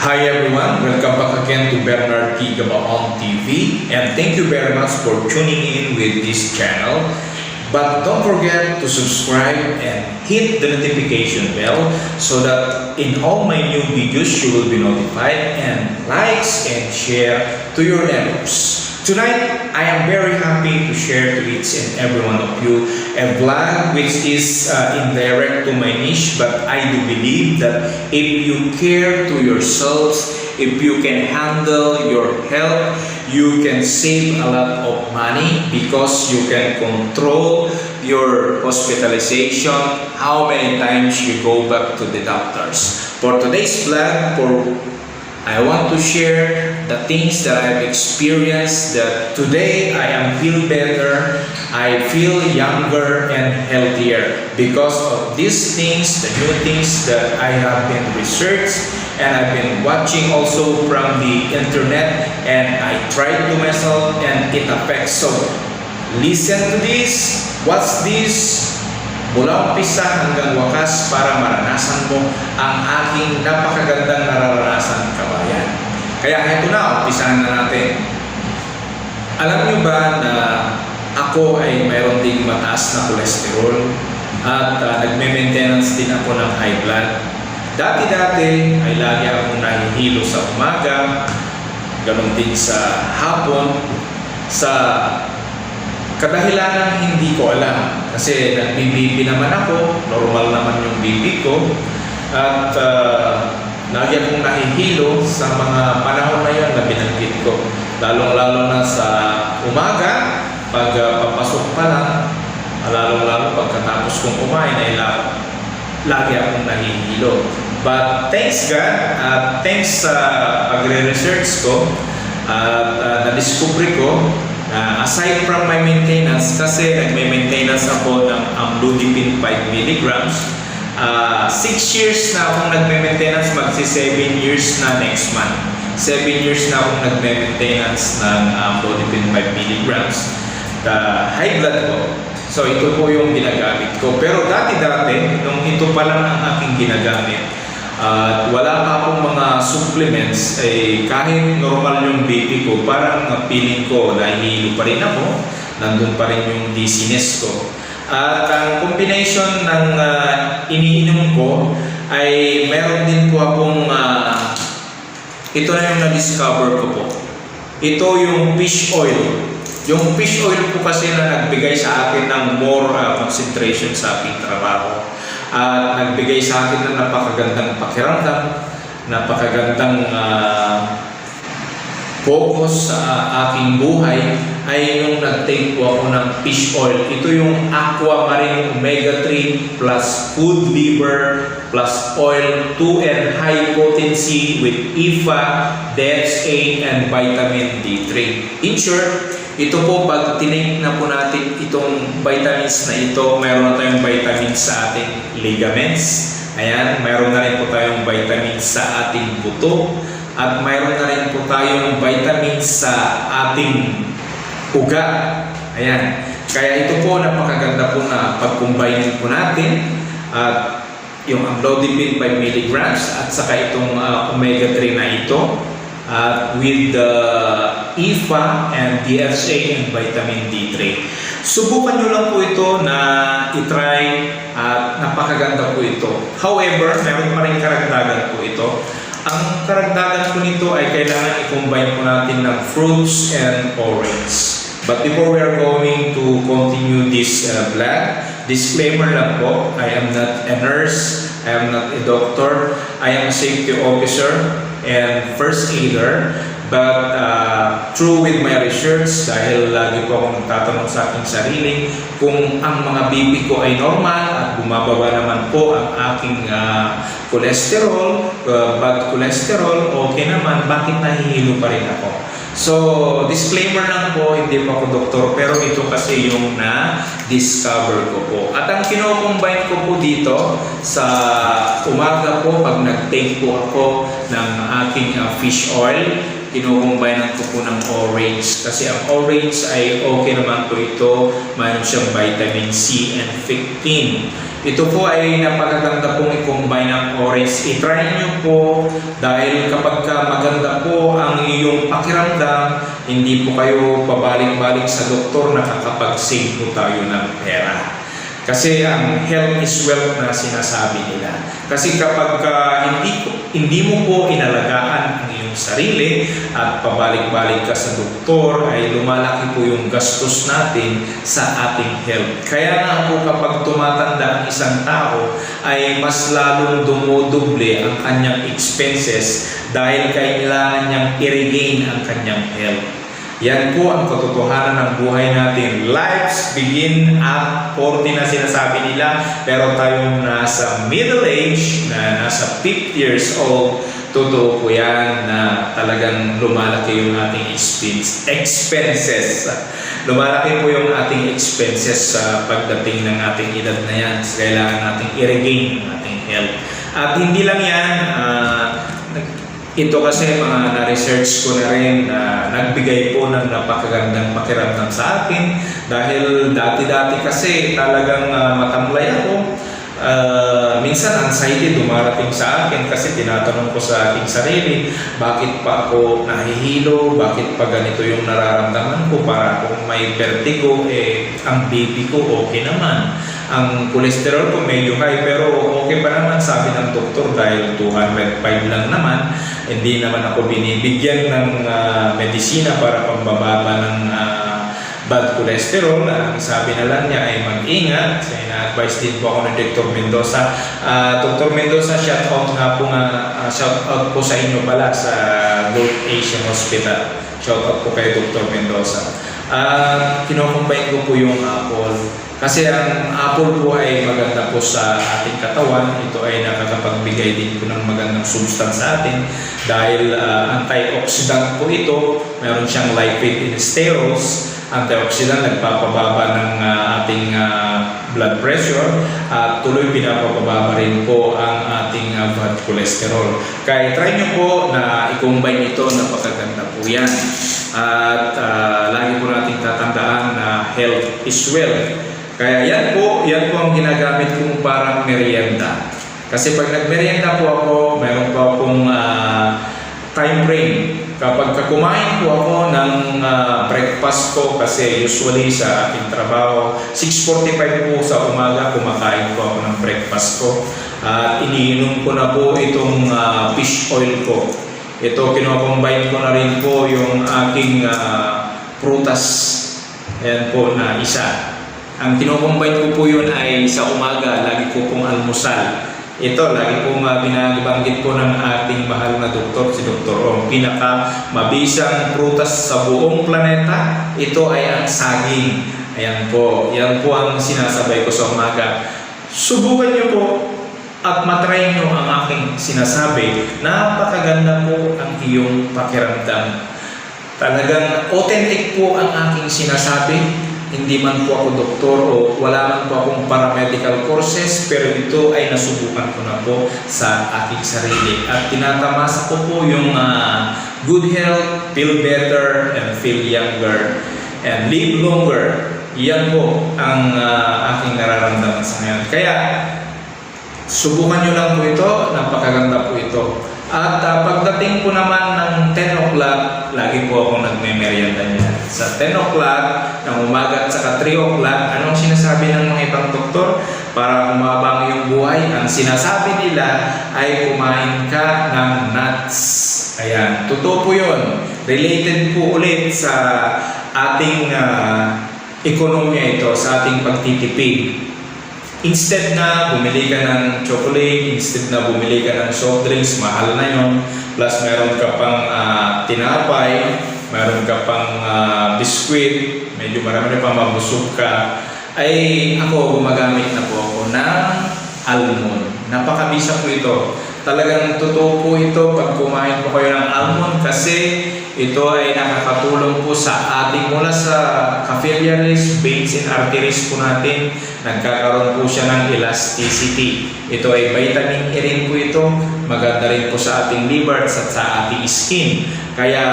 Hi everyone, welcome back again to Bernard P. Gabaon TV, and thank you very much for tuning in with this channel. But don't forget to subscribe and hit the notification bell so that in all my new videos you will be notified, and likes and share to your neighbors. Tonight, I am very happy to share to each and every one of you a vlog which is indirect to my niche, but I do believe that if you care to yourselves, if you can handle your health, you can save a lot of money because you can control your hospitalization, how many times you go back to the doctors. For today's vlog, I want to share the things that I've experienced, that today I am feel better, I feel younger and healthier because of these things, the new things that I have been researched and I've been watching also from the internet, and I tried to myself and it affects. So listen to this, watch this mula umpisa hanggang wakas para maranasan mo ang aking napakagandang nararanasan, kabayan. Kaya ito na, umpisahan na natin. Alam niyo ba na ako ay mayroon ding mataas na kolesterol at nagme-maintenance din ako ng high blood. Dati-dati ay lagi akong nahihilo sa umaga, ganon din sa hapon, sa kadahilanan hindi ko alam kasi nag-BP naman ako, normal naman yung BP ko, at lagi akong nahihilo sa mga panahon na yun na binanggit ko, lalong-lalo na sa umaga pag papasok pa lang, lalong-lalo pagkatapos kong kumain ay lagi akong nahihilo. But thanks God at thanks sa pagre-research ko at na-discover ko, aside from my maintenance, kasi nagme-maintenance ako ng amlodipine 5 mg, 6 years na akong nagme-maintenance, magsi 7 years na next month. 7 years na akong nagme-maintenance ng amlodipine 5 mg, the high blood ko. So ito po yung ginagamit ko. Pero dati-dati, nung ito pa lang ang aking ginagamit, at wala pa akong mga supplements, kahit normal yung BP ko, parang feeling ko nahihilo pa rin ako, nandun pa rin yung dizziness ko. At ang combination ng iniinom ko ay meron din po akong ito na yung na-discover ko po. Ito yung fish oil. Yung fish oil po kasi na nagbigay sa akin ng more concentration sa aking trabaho. At nagbigay sa akin ng napakagandang pakiramdam, napakagandang focus sa aking buhay, ay nung nag-take po ako ng fish oil. Ito yung Aquamarine Omega 3 plus food liver plus oil 2 and high potency with EPA, DHA and vitamin D3. In short, ito po, pag tinake na po natin itong vitamins na ito, mayroon na tayong vitamins sa ating ligaments. Ayan, mayroon na rin po tayong vitamins sa ating buto. At mayroon na rin po tayong vitamins sa ating ugat. Ayan. Kaya ito po, napakaganda po na pag-combine po natin. At yung amlodipine 5 mg at saka itong omega 3 na ito. With the EPA and DHA and vitamin D3. Subukan nyo lang po ito na itry at napakaganda po ito. However, meron pa rin karagdagan po ito. Ang karagdagan po nito ay kailangan i-combine po natin ng fruits and orange. But before we are going to continue this vlog, disclaimer lang po, I am not a nurse, I am not a doctor, I am a safety officer and first aider, but through with my research, dahil lagi po akong nagtatanong sa aking sarili kung ang mga BP ko ay normal at bumababa naman po ang aking cholesterol, bad cholesterol, okay naman, bakit nahihilo pa rin ako? So, disclaimer lang po, hindi po ako doktor, pero ito kasi yung na-discover ko po. At ang kino-combine ko po dito sa umaga po, pag nag-take po ako ng aking fish oil, kino-combine ko po ng orange. Kasi ang orange ay okay naman po ito, mayroon siyang vitamin C and pectin. Ito po ay napakaganda pong i-combine ang orange. I-try nyo po dahil kapag maganda po ang iyong pakiramdam, hindi po kayo pabalik-balik sa doktor, nakakapag-save po tayo ng pera. Kasi ang health is wealth na sinasabi nila. Kasi kapag hindi mo po inalagaan ang iyong sarili at pabalik-balik ka sa doktor, ay lumalaki po yung gastos natin sa ating health. Kaya nga po kapag tumatanda ang isang tao, ay mas lalong dumodoble ang kanyang expenses dahil kailangan niyang i-regain ang kanyang health. Yan po ang katotohanan ng buhay natin. Lives begin at 40 na sinasabi nila, pero tayong nasa middle age, na nasa 50 years old, totoo po yan na talagang lumalaki yung ating expenses. Lumalaki po yung ating expenses sa pagdating ng ating edad na yan. Kailangan nating i-regain ang ating health. At hindi lang yan, ito kasi mga na-research ko na rin na nagbigay po ng napakagandang pakiramdam sa akin dahil dati-dati kasi talagang matamlay ako. Minsan anxiety dumarating sa akin kasi tinatanong ko sa aking sarili, bakit pa ako nahihilo, bakit pa ganito yung nararamdaman ko, para kung may vertigo, ang BP ko okay naman. Ang cholesterol ko medyo high pero okay pa naman, sabi ng doktor, dahil 205 lang naman, hindi naman ako binibigyan ng medisina para pambababa ng bad cholesterol. Ang sabi na lang niya ay mag-ingat. Na-advise din po ako ng Dr. Mendoza. Dr. Mendoza, shout out po sa inyo pala sa Gold Asian Hospital. Shout out po kay Dr. Mendoza. Kinocombine ko po yung apple. Kasi ang apple po ay maganda po sa ating katawan. Ito ay nakakapagbigay din po ng magandang substance sa atin dahil antioxidant po ito. Meron siyang lipid in sterols. Antioxidant, nagpapababa ng ating blood pressure at tuloy pinapababa rin po ang ating bad cholesterol. Kaya try nyo po na i-combine ito, napakaganda po yan. At lagi po natin tatandaan na health is wealth. Kaya yan po ang ginagamit kong parang merienda. Kasi pag nagmerienda po ako, meron po akong time frame. Kapag kumain po ako ng breakfast ko, kasi usually sa aking trabaho, 6:45 po sa umaga, kumakain po ako ng breakfast ko. At iniinom ko na po itong fish oil ko. Ito, kinocombine ko na rin po yung aking prutas. Ayan po na isa. Ang kinocombine ko po yun ay sa umaga, lagi ko pong almusal. Ito, lagi pong binabanggit po ng ating mahal na doktor, si Dr. Ong. Pinakamabisang prutas sa buong planeta, ito ay ang saging. Ayan po, yan po ang sinasabay ko sa umaga. Subukan niyo po at matry niyo ang aking sinasabi. Napakaganda po ang iyong pakiramdam. Talagang authentic po ang aking sinasabi. Hindi man po ako doktor o wala man po akong paramedical courses, pero ito ay nasubukan ko na po sa aking sarili. At tinatamasa ko po yung good health, feel better, and feel younger, and live longer. Yan po ang aking nararamdaman sa ngayon. Kaya, subukan nyo lang po ito, napakaganda po ito. At pagdating po naman ng 10 o'clock, lagi po akong nagme-merienda niya. Sa 10 o'clock ng umaga at saka 3 o'clock, anong sinasabi ng mga ibang doktor? Para umabang yung buhay, ang sinasabi nila ay kumain ka ng nuts. Ayan, totoo po yun. Related po ulit sa ating ekonomiya ito, sa ating pagtitipid. Instead na bumili ka ng chocolate, instead na bumili ka ng soft drinks, mahal na yun. Plus meron ka pang tinapay, meron ka pang biskuit, medyo marami na pa mabusog ka. Ay ako, gumagamit na po ako ng almond. Napakabisa po ito. talagang totoo po ito pag kumain po kayo ng almond kasi ito ay nakakatulong po sa ating mula sa capillaries, veins and arteries po natin. Nagkakaroon po siya ng elasticity. Ito ay vitamin E rin po ito. Maganda rin po sa ating liver at sa ating skin. Kaya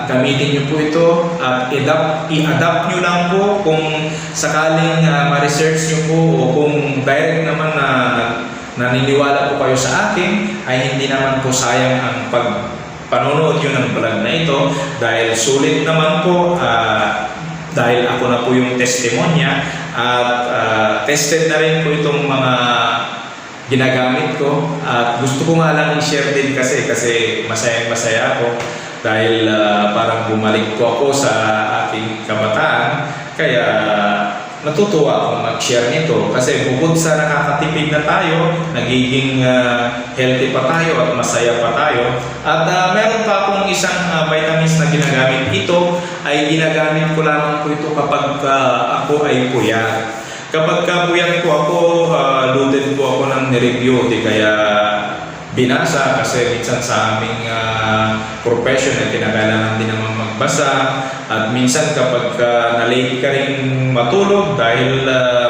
gamitin nyo po ito at i-adapt nyo lang po kung sakaling ma-research nyo po o kung direct naman na naniniwala po kayo sa akin ay hindi naman po sayang ang panonood yun ng vlog na ito dahil sulit naman po dahil ako na po yung testimonya at tested na rin po itong mga ginagamit ko at gusto ko nga lang i-share din kasi masaya ako dahil parang bumalik po ako sa aking kabataan kaya natutuwa akong mag-share nito kasi bukod sa nakakatipid na tayo, nagiging healthy pa tayo at masaya pa tayo. At meron pa akong isang vitamins na ginagamit. Ito ay ginagamit ko lamang po ito kapag ako ay puyat. Kapag puyat po ako, loaded po ako ng nireview, di kaya binasa kasi minsan sa aming profession ay kinakailangan din naman magbasa at minsan kapag na-late ka rin matulog dahil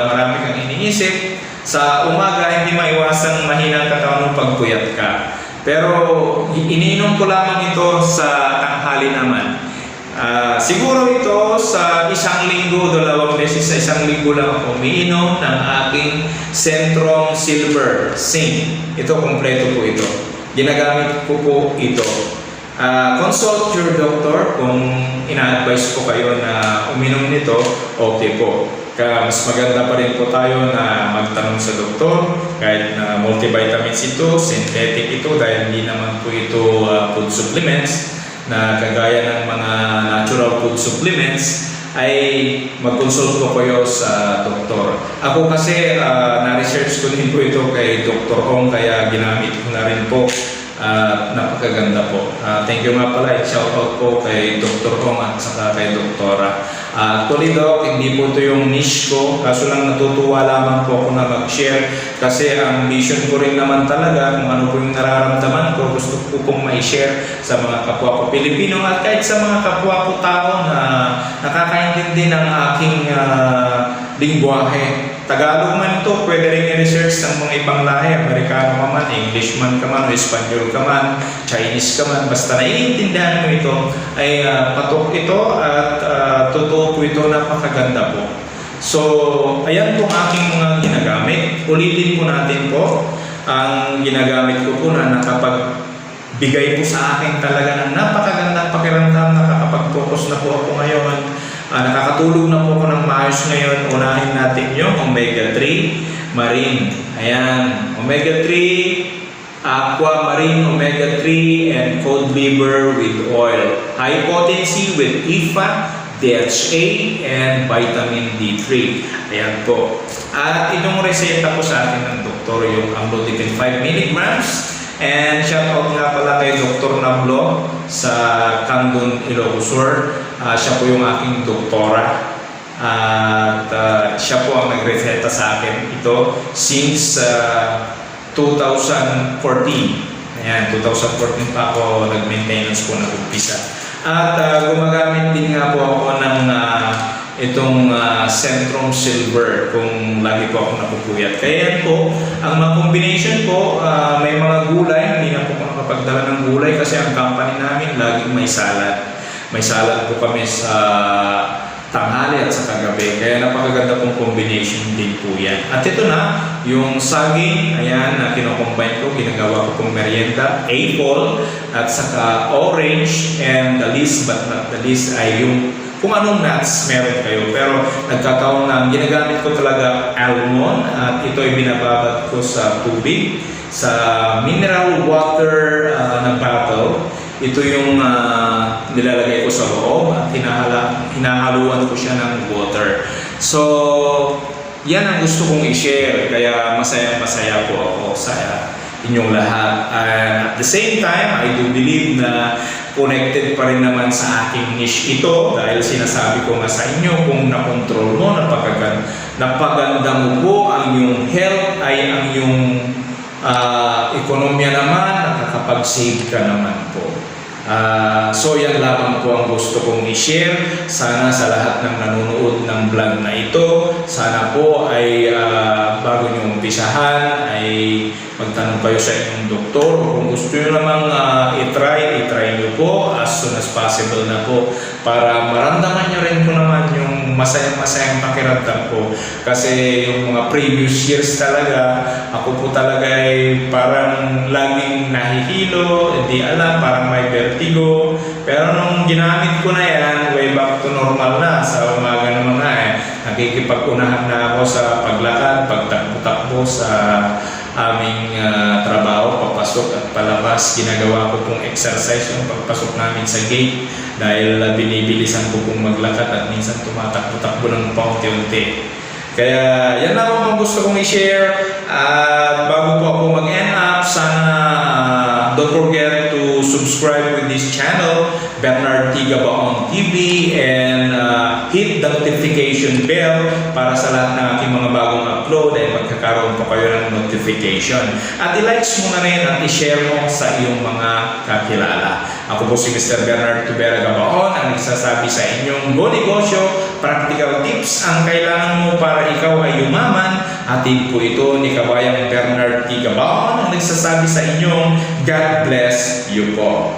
marami kang iniisip sa umaga hindi maiwasang mahinang katawan pag puyat ka pero iniinom ko lamang ito sa tanghali naman. Siguro ito sa isang linggo, 2 beses sa isang linggo lang ako umiinom ng aking Centrum Silver Zinc. Ito, kompleto po ito. Ginagamit ko po ito. Consult your doctor kung ina-advise po kayo na uminom nito, okay po. Mas maganda pa rin po tayo na magtanong sa doktor kahit na multivitamins ito, synthetic ito dahil hindi naman po ito food supplements na kagaya ng mga natural food supplements ay mag-consult po kayo sa doktor. Ako kasi na-research ko din po ito kay Dr. Ong kaya ginamit ko na rin po. Napakaganda po. Thank you nga pala. Shout out po kay Dr. Ong at saka kay Doktora. Actually Doc, hindi po ito yung niche ko. Kaso lang natutuwa lamang po ako na mag-share kasi ang mission ko rin naman talaga kung ano po yung nararamdaman ko. Gusto ko pong ma-share sa mga kapwa ko Pilipino at kahit sa mga kapwa ko tao na nakakaintindi ng aking lingwahe. Tagalog man ito, pwede rin i-research ng mga ibang lahi, Amerikano ka man, English man ka man, o Espanyol ka man, Chinese ka man, basta naiintindihan mo ito, ay patok ito at totoo po ito, napakaganda po. So, ayan po aking mga ginagamit. Ulitin po natin po, ang ginagamit ko po na nakapagbigay po sa akin talaga ng napakagandang pakiramdam, nakakapag-focus na po ako ngayon. Nakakatulog na po ako ng maayos ngayon. Unahin natin yung omega-3 marine. Ayan, omega-3, aqua marine omega-3 and cod liver with oil. High potency with EPA, DHA, and vitamin D3. Ayan po. At itong reseta po sa akin ng doktor, yung amlodipine 5 mg. And shout out nga pala kay Dr. Nablo sa Candon, Ilocos Sur. Siya po yung aking doktora. At siya po ang nagreseta sa akin ito since 2014. Ayan, 2014 pa ako nag-maintenance po na umpisa. At gumagamit din nga po ako ng itong Centrum Silver kung lagi po ako napupuyat. Kaya yan po, ang mga combination po, may mga gulay, hindi na po ako nakapagdala ng gulay kasi ang company namin laging may salad. May salad po kami sa tanghali at sa kagabi. Kaya napakaganda pong combination din po yan. At ito na, yung saging, ayan, na kinocombine ko, ginagawa ko pong merienda, apple, at saka orange, and the least but not the least ay yung kung anong nuts meron kayo. Pero nagkataon na ginagamit ko talaga almond at ito ay binababad ko sa tubig, sa mineral water na bottle. Ito yung nilalagay ko sa loob at hinahaluan ko siya ng water. So, yan ang gusto kong i-share. Kaya masaya-masaya po ako sa inyong lahat. And at the same time, I do believe na connected pa rin naman sa aking niche ito dahil sinasabi ko nga sa inyo kung nakontrol mo, napaganda mo po ang iyong health ay ang iyong ekonomiya naman, nakakapag-save ka naman po. So yan lamang po ang gusto kong i-share. Sana sa lahat ng nanonood ng vlog na ito, sana po ay bago nyo umpisahan ay magtanong kayo sa inyong doktor, o kung gusto nyo namang i-try nyo po as soon as possible na po, para maramdaman nyo rin po naman yung masayang pakiramdam ko. Kasi yung mga previous years talaga, ako po talaga ay parang laging nahihilo, hindi alam, parang may vertigo. Pero nung ginamit ko na yan, way back to normal na, sa umaga naman na nakikipag-unahan na ako sa paglakad, pagtakbo-takbo sa aming trabaho, papasok at palabas. Ginagawa ko pong exercise yung pagpasok namin sa gate dahil binibilisan ko pong maglakad at minsan tumatakbo-takbo ng paunti-unti. Kaya yan lang ang gusto kong i-share. Bago po ako mag-end up, sana don't forget to subscribe with this channel, Bernard T. Gabaon TV, and hit the notification bell para sa lahat ng aking mga bagong upload ay magkakaroon po kayo ng notification. At i-likes mo na rin at i-share mo sa iyong mga kakilala. Ako po si Mr. Bernard T. Gabaon, ang nagsasabi sa inyong go negosyo, practical tips ang kailangan mo para ikaw ay yumaman. Hatid po ito ni Kabayang Bernard T. Gabaon, ang nagsasabi sa inyong God bless you po.